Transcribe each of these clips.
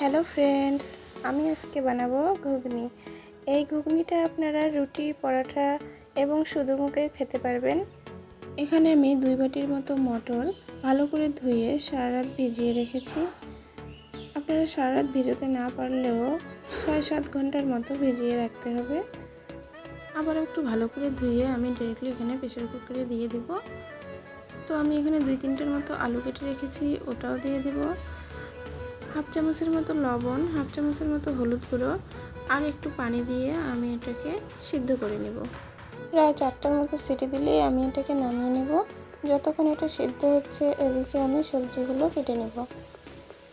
Hello friends, আমি আজকে বানাবো ঘুগনি। এই ঘুগনিটা আপনারা রুটি, পরোটা এবং শুধু মুখে খেতে পারবেন। এখানে আমি 2 বাটির মতো মটর ভালো করে ধুয়ে সারা রাত ভিজিয়ে রেখেছি। আপনারা সারা রাত ভিজোতে না পারলেও 6-7 ঘন্টার মতো ভিজিয়ে রাখতে হবে। আবার একটু ভালো করে ধুয়ে আমি ডাইরেক্টলি এখানে প্রেসার কুকারে দিয়ে দিব। তো আমি এখানে 2-3টার মতো আলু কেটে রেখেছি, ওটাও দিয়ে দিব। হাফ চামচের মতো লবণ, হাফ চামচের মতো হলুদ গুঁড়ো আর একটু পানি দিয়ে আমি এটাকে সিদ্ধ করে নেব। প্রায় 4টার মতো সিটি দিলেই আমি এটাকে নামিয়ে নেব। যতক্ষণ এটা সিদ্ধ হচ্ছে এদিকে আমি সবজিগুলো কেটে নেব।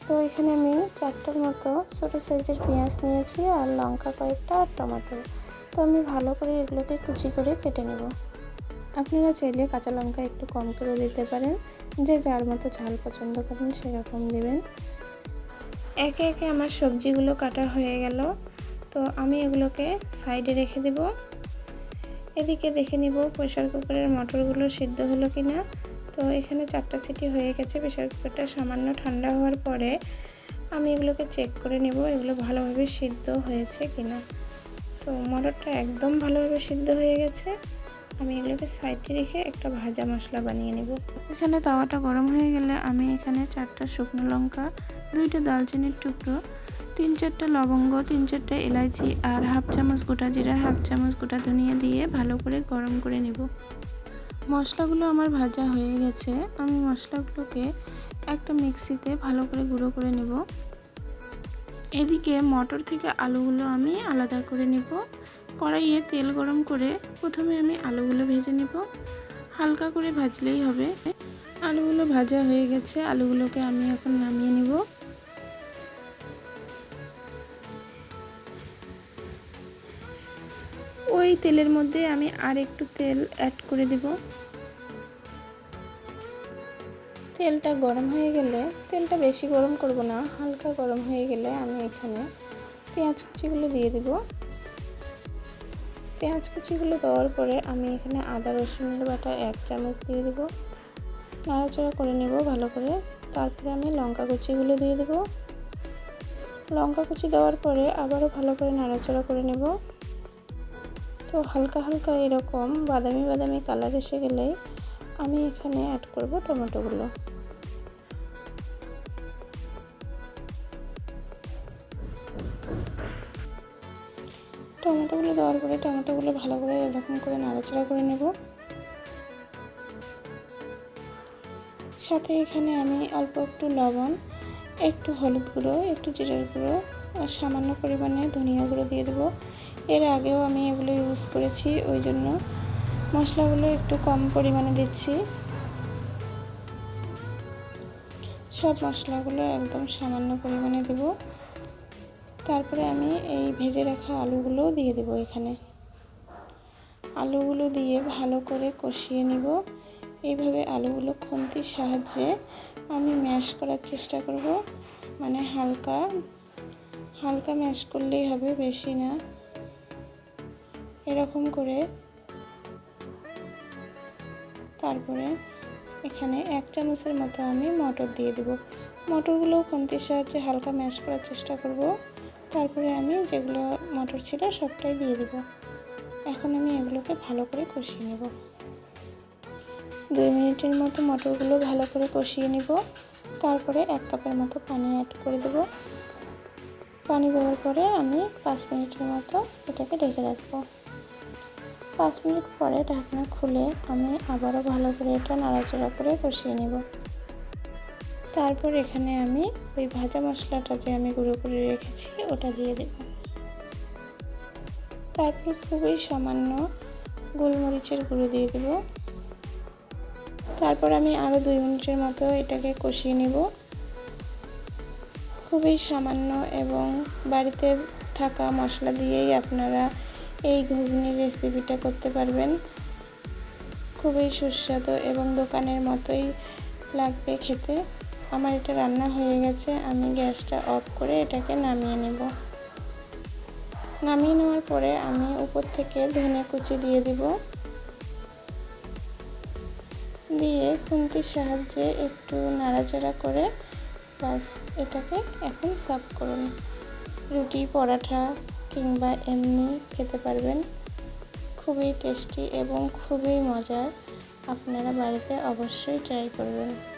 তো এখানে আমি 4টার মতো ছোটো সাইজের পেঁয়াজ নিয়েছি আর লঙ্কা কয়েকটা আর টমেটো। তো আমি ভালো করে এগুলোকে কুচি করে কেটে নেব। আপনারা চাইলে কাঁচা লঙ্কা একটু কম করে দিতে পারেন, যে যার মতো ঝাল পছন্দ করেন সেরকম দেবেন। একে একে আমার সবজিগুলো কাটা হয়ে গেল। তো আমি এগুলোকে সাইডে রেখে দেব। এদিকে দেখে নিব প্রেসার কুকারের মটরগুলো সিদ্ধ হলো কিনা। তো এখানে 4টা সিটি হয়ে গেছে। প্রেসার কুকারটা সামান্য ঠান্ডা হওয়ার পরে আমি এগুলোকে চেক করে নেব এগুলো ভালোভাবে সিদ্ধ হয়েছে কিনা। তো মটরটা একদম ভালোভাবে সিদ্ধ হয়ে গেছে। আমি এগুলোকে সাইডে রেখে একটা ভাজা মশলা বানিয়ে নেব। এখানে তাওয়াটা গরম হয়ে গেলে আমি এখানে 4টা শুকনো লঙ্কা, 2টা দালচিনির টুকরো, 3-4টা লবঙ্গ, 3-4টা এলাচি আর হাফ চামচ গোটা জিরা, হাফ চামচ গোটা ধনিয়া দিয়ে ভালো করে গরম করে নেব। মশলাগুলো আমার ভাজা হয়ে গেছে। আমি মশলাগুলোকে একটা মিক্সিতে ভালো করে গুঁড়ো করে নেব। এদিকে মটর থেকে আলুগুলো আমি আলাদা করে নেব। কড়াইয়ে তেল গরম করে প্রথমে আমি আলুগুলো ভেজে নেব। হালকা করে ভাজলেই হবে। আলুগুলো ভাজা হয়ে গেছে, আলুগুলোকে আমি এখন নামিয়ে নেব। ওই তেলের মধ্যে আমি আর একটু তেল অ্যাড করে দেব। তেলটা গরম হয়ে গেলে, তেলটা বেশি গরম করব না, হালকা গরম হয়ে গেলে আমি এখানে পেঁয়াজ কুচিগুলো দিয়ে দেব। পেঁয়াজ কুচিগুলো দেওয়ার পরে আমি এখানে আদা রসুনের বাটা 1 চামচ দিয়ে দেব। নাড়াচাড়া করে নেব ভালো করে। তারপরে আমি লঙ্কা কুচিগুলো দিয়ে দেব। লঙ্কা কুচি দেওয়ার পরে আবারও ভালো করে নাড়াচাড়া করে নেব। তো হালকা হালকা এরকম বাদামি বাদামি কালার এসে গেলেই আমি এখানে অ্যাড করব টমেটোগুলো। টমেটোগুলো দেওয়ার পরে টমেটোগুলো ভালো করে এরকম করে নাড়াচাড়া করে নেব। সাথে এখানে আমি অল্প একটু লবণ, একটু হলুদ গুঁড়ো, একটু জিরার গুঁড়ো আর সামান্য পরিমাণে ধনিয়া গুঁড়ো দিয়ে দেবো। এর আগেও আমি এগুলো ইউজ করেছি, ওই জন্য মশলাগুলো একটু কম পরিমাণে দিচ্ছি। সব মশলাগুলো একদম সামান্য পরিমাণে দেব। তারপরে আমি এই ভেজে রাখা আলুগুলোও দিয়ে দেব। এখানে আলুগুলো দিয়ে ভালো করে কষিয়ে নিব। এইভাবে আলুগুলো খুন্তির সাহায্যে আমি ম্যাশ করার চেষ্টা করব, মানে হালকা হালকা ম্যাশ করলেই হবে, বেশি না। এরকম করে তারপরে এখানে 1 চামচের মতো আমি মটর দিয়ে দেব। মটরগুলো খুন্তির সাহায্যে হালকা ম্যাশ করার চেষ্টা করব। তারপরে আমি যেগুলো মটর ছিল সবটাই দিয়ে দেব। এখন আমি এগুলোকে ভালো করে কষিয়ে নেব। 2 মিনিটের মতো মটরগুলো ভালো করে কষিয়ে নেব। তারপরে 1 কাপের মতো পানি অ্যাড করে দেব। পানি দেওয়ার পরে আমি 5 মিনিটের মতো এটাকে ঢেকে রাখবো। 5 মিনিট পরে ঢাকনা খুলে আমি আবারও ভালো করে এটা নাড়াচাড়া করে কষিয়ে নেব। তারপর এখানে আমি ওই ভাজা মশলাটা যে আমি গুঁড়ো করে রেখেছি ওটা দিয়ে দেব। তারপর খুবই সামান্য গোলমরিচের গুঁড়ো দিয়ে দেব। তারপর আমি আরও 2 মিনিটের মতো এটাকে কষিয়ে নেব। খুবই সামান্য এবং বাড়িতে থাকা মশলা দিয়েই আপনারা এই ঘুগনির রেসিপিটা করতে পারবেন। খুবই সুস্বাদু এবং দোকানের মতোই লাগবে খেতে। আমার এটা রান্না হয়ে গেছে, আমি গ্যাসটা অফ করে এটাকে নামিয়ে নেব। নামিয়ে নেওয়ার পরে আমি উপর থেকে ধনে কুচি দিয়ে দেব। দিয়ে খুন্তির সাহায্যে একটু নাড়াচাড়া করে বাস এটাকে এখন সার্ভ করুন। রুটি, পরাঠা কিংবা এমনি খেতে পারবেন। খুবই টেস্টি এবং খুবই মজার। আপনারা বাড়িতে অবশ্যই ট্রাই করবেন।